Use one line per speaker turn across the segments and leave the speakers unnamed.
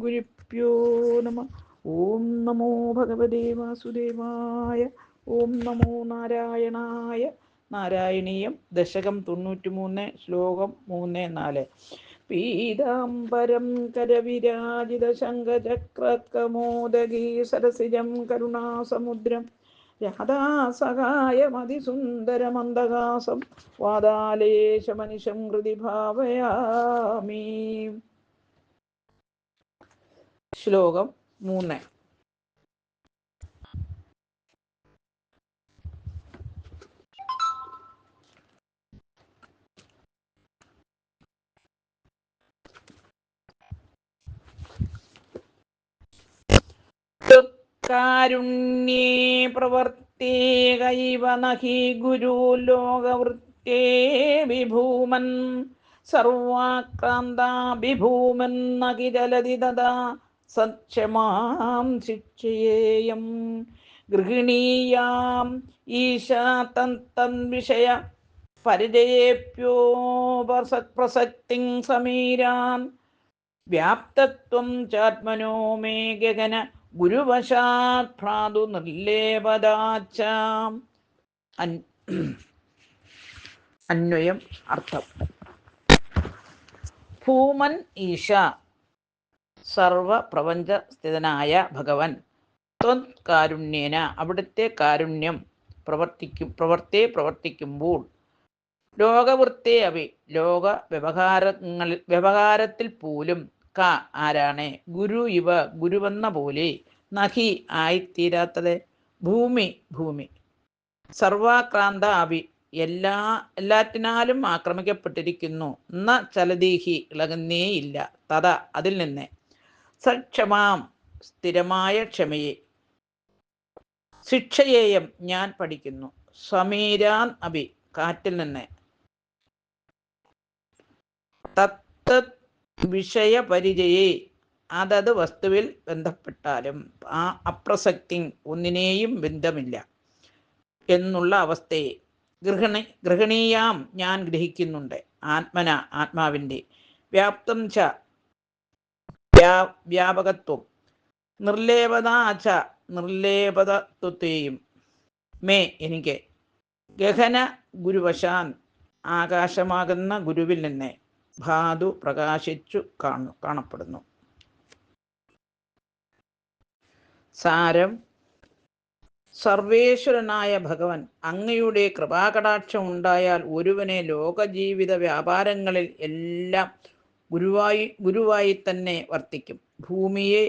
ഗുരുഭ്യോ നമ. ഓം നമോ ഭഗവതേ വാസുദേവായ. ഓം നമോ നാരായണായ. നാരായണീയം ദശകം 93, ശ്ലോകം 3-4. പീതാംബരം കരവിരാജിത ശംഖചക്രകമോദഗീ സരസിജം കരുണാസമുദ്രം രാധാസഹായമതിസുന്ദരമന്ദഹാസം വാതാലേശമനിശം ഹൃദി ഭാവയാമി. ശ്ലോകം 3. കാരുണ്യേ പ്രവർത്തേകൈവ നഹി ഗുരു ലോകവൃത്തേ വിഭൂമൻ സർവാക്രാന്താ വിഭൂമൻ നഹി ചലതി തഥാ സത്ക്ഷമാം ശിക്ഷയേയം ഗൃഹിണീയാം ഈശാ തൻ വിഷയ പരിചയേഭ്യോ പ്രസക്തിം സമീരാൻ വ്യാപ്തത്വം ചാത്മനോ മേ ഗഗന ഗുരുവശാത് ഭ്രാതു നിർലേപദാച്ച. അന്വയം അർത്ഥം. ഭൂമൻ ഈശ സർവപ്രപഞ്ച സ്ഥിതനായ ഭഗവൻ ത്വത്കാരുണ്യേന അവിടുത്തെ കാരുണ്യം പ്രവർത്തിക്കുമ്പോൾ ലോകവൃത്തേ അവി ലോക വ്യവഹാരത്തിൽ പോലും ആരാണ് ഗുരു ഇവ ഗുരുവെന്ന പോലെ നഹി ആയിത്തീരാത്തത് ഭൂമി സർവാക്രാന്ത അവി എല്ലാറ്റിനാലും ആക്രമിക്കപ്പെട്ടിരിക്കുന്നു. ന ചലതീഹി ഇളകുന്നേയില്ല. തഥ അതിൽ നിന്ന് സക്ഷമാം സ്ഥിരമായ ക്ഷമയെ ശിക്ഷയേയം ഞാൻ പഠിക്കുന്നു. സമീരാൻ അഭി കാറ്റിൽ നിന്ന് തത്ത് വിഷയപരിചയെ അതത് വസ്തുവിൽ ബന്ധപ്പെട്ടാലും ആ അപ്രസക്തി ഒന്നിനെയും ബന്ധമില്ല എന്നുള്ള അവസ്ഥയെ ഗൃഹണീയാം ഞാൻ ഗ്രഹിക്കുന്നുണ്ട്. ആത്മന ആത്മാവിൻ്റെ വ്യാപ്തം ച വ്യാപകത്വം നിർലേപതാച നിർലേപതത്വത്തെയും മേ എനിക്ക് ഗഹന ഗുരുവശാൻ ആകാശമാകുന്ന ഗുരുവിൽ നിന്ന് ഭാതു പ്രകാശിച്ചു കാണപ്പെടുന്നു. സാരം: സർവേശ്വരനായ ഭഗവൻ അങ്ങയുടെ കൃപാകടാക്ഷം ഉണ്ടായാൽ ഒരുവനെ ലോകജീവിത വ്യാപാരങ്ങളിൽ എല്ലാം ഗുരുവായി തന്നെ വർത്തിക്കും. ഭൂമിയെ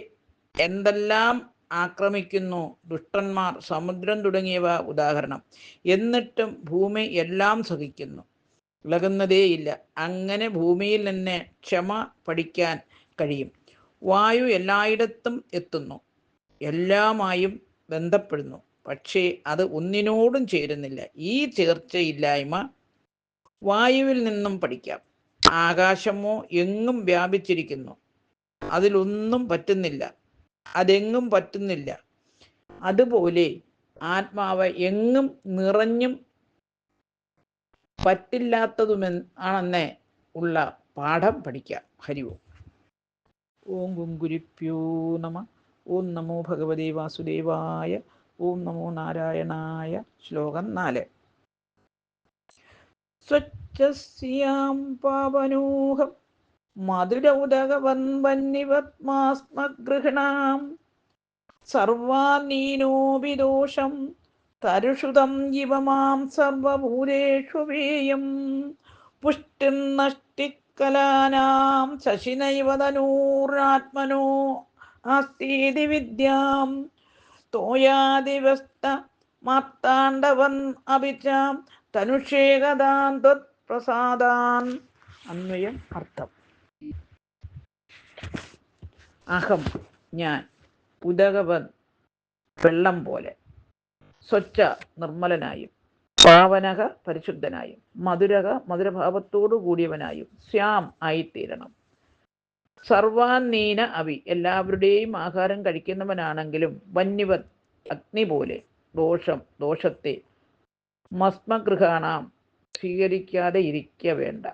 എന്തെല്ലാം ആക്രമിക്കുന്നു, ദുഷ്ടന്മാർ, സമുദ്രം തുടങ്ങിയവ ഉദാഹരണം. എന്നിട്ടും ഭൂമി എല്ലാം സഹിക്കുന്നു, ഇളകുന്നതേയില്ല. അങ്ങനെ ഭൂമിയിൽ നിന്ന് ക്ഷമ പഠിക്കാൻ കഴിയും. വായു എല്ലായിടത്തും എത്തുന്നു, എല്ലാമായും ബന്ധപ്പെടുന്നു, പക്ഷേ അത് ഒന്നിനോടും ചേരുന്നില്ല. ഈ ചേർച്ചയില്ലായ്മ വായുവിൽ നിന്നും പഠിക്കാം. ആകാശമോ എങ്ങും വ്യാപിച്ചിരിക്കുന്നു, അതിലൊന്നും പറ്റുന്നില്ല, അതെങ്ങും പറ്റുന്നില്ല. അതുപോലെ ആത്മാവ് എങ്ങും നിറഞ്ഞും പറ്റില്ലാത്തതുമാണെന്ന് ഉള്ള പാഠം പഠിക്കാം. ഹരി ഓം. ഓം ഗുരുഭ്യോ നമ. ഓം നമോ ഭഗവതേ വാസുദേവായ. ഓം നമോ നാരായണായ. ശ്ലോകം 4. സ്വച്ഛസ്യാം പാവനോഹം മധുരൗദകവൻ വന്യവത്മാസ്മഗൃഹണാം സർവാനീനോപി ദോഷം തരുഷുതം ഇവ മാം സർവഭൂതേഷു വേയം പുഷ്ടിം നഷ്ടിക്കലാനാം ശശിനൈവ തനൂരാത്മനോ ആസ്തീതി വിദ്യാം തോയാദിവസ്ത മാർത്താണ്ഡവൻ അഭിചാം തനുഷേകദാൻ ത്വത്പ്രസാദാൻ. അന്വയം അർത്ഥം. അഹം ഞാൻ, ഉദകവൻ വെള്ളം പോലെ, സ്വച്ഛ നിർമ്മലനായും, പാവനക പരിശുദ്ധനായും, മധുരക മധുരഭാവത്തോടു കൂടിയവനായും, ശ്യാം ആയിത്തീരണം. സർവാനീന അഭി എല്ലാവരുടെയും ആഹാരം കഴിക്കുന്നവനാണെങ്കിലും, വന്യവത് അഗ്നി പോലെ, ദോഷത്തെ മസ്മഗൃഹാണാം സ്വീകരിക്കാതെ ഇരിക്ക വേണ്ട.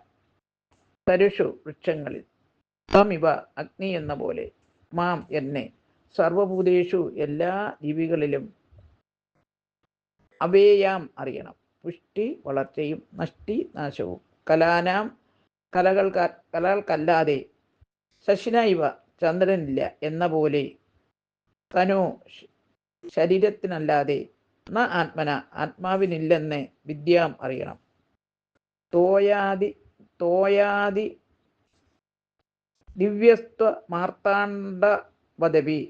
തരുഷു വൃക്ഷങ്ങളിൽ, തമിവ അഗ്നി എന്ന പോലെ, മാം എന്നെ സർവഭൂതേഷു എല്ലാ ജീവികളിലും അവേയാം അറിയണം. പുഷ്ടി വളർച്ചയും നഷ്ടി നാശവും കലാനാം കലകൾക്കല്ലാതെ ശശിന ഇവ ചന്ദ്രനില്ല എന്ന പോലെ തനു ശരീരത്തിനല്ലാതെ ന ആത്മന ആത്മാവിനില്ലെന്ന് വിദ്യാം അറിയണം. തോയാദി ദിവ്യസ്ത്വ മാർത്താണ്ഡ പദവി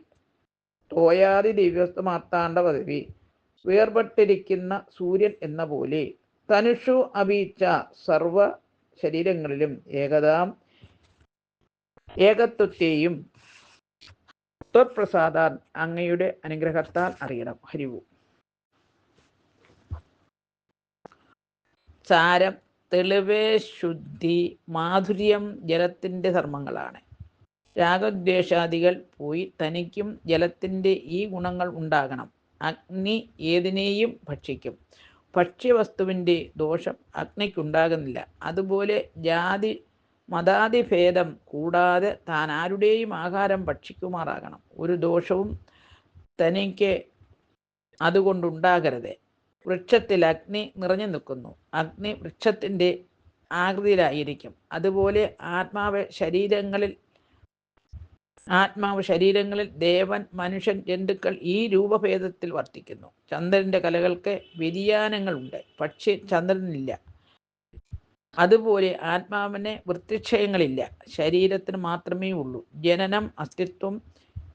വേർപെട്ടിരിക്കുന്ന സൂര്യൻ എന്ന പോലെ തനുഷു അപീച്ച സർവ ശരീരങ്ങളിലും ഏകത്വത്തെയും ത്വത്പ്രസാദാൻ അങ്ങയുടെ അനുഗ്രഹത്താൽ അറിയണം. ഹരിവു. സാരം: തെളിവ്, ശുദ്ധി, മാധുര്യം ജലത്തിൻ്റെ ധർമ്മങ്ങളാണ്. രാഗദ്വേഷാദികൾ പോയി തനിക്കും ജലത്തിൻ്റെ ഈ ഗുണങ്ങൾ ഉണ്ടാകണം. അഗ്നി ഏതിനെയും ഭക്ഷിക്കും. ഭക്ഷ്യവസ്തുവിൻ്റെ ദോഷം അഗ്നിക്കുണ്ടാകുന്നില്ല. അതുപോലെ ജാതി മതാദിഭേദം കൂടാതെ താൻ ആരുടെയും ആഹാരം ഭക്ഷിക്കുമാറാകണം. ഒരു ദോഷവും തനിക്ക് അതുകൊണ്ടുണ്ടാകരുത്. വൃക്ഷത്തിൽ അഗ്നി നിറഞ്ഞു നിൽക്കുന്നു. അഗ്നി വൃക്ഷത്തിൻ്റെ ആകൃതിയിലായിരിക്കും. അതുപോലെ ആത്മാവ് ശരീരങ്ങളിൽ ദേവൻ, മനുഷ്യൻ, ജന്തുക്കൾ ഈ രൂപഭേദത്തിൽ വർത്തിക്കുന്നു. ചന്ദ്രൻ്റെ കലകൾക്ക് വ്യതിയാനങ്ങളുണ്ട്, പക്ഷേ ചന്ദ്രനില്ല. അതുപോലെ ആത്മാവിന് വൃത്തിക്ഷയങ്ങളില്ല, ശരീരത്തിന് മാത്രമേ ഉള്ളൂ. ജനനം, അസ്തിത്വം,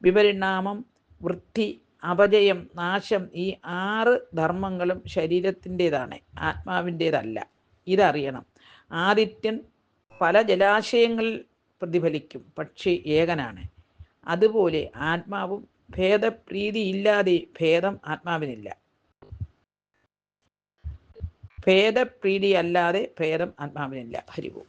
വിപരിണാമം, വൃദ്ധി, അപജയം, നാശം ഈ 6 ധർമ്മങ്ങളും ശരീരത്തിൻ്റെതാണ്, ആത്മാവിൻ്റേതല്ല. ഇതറിയണം. ആദിത്യൻ പല ജലാശയങ്ങളിൽ പ്രതിഫലിക്കും, പക്ഷേ ഏകനാണ്. അതുപോലെ ആത്മാവും ഭേദപ്രീതിയില്ലാതെ ഭേദം ആത്മാവിനില്ല. ഭേദപ്രീതിയല്ലാതെ ഭേദം ആത്മാവിനില്ല. ഹരിവും.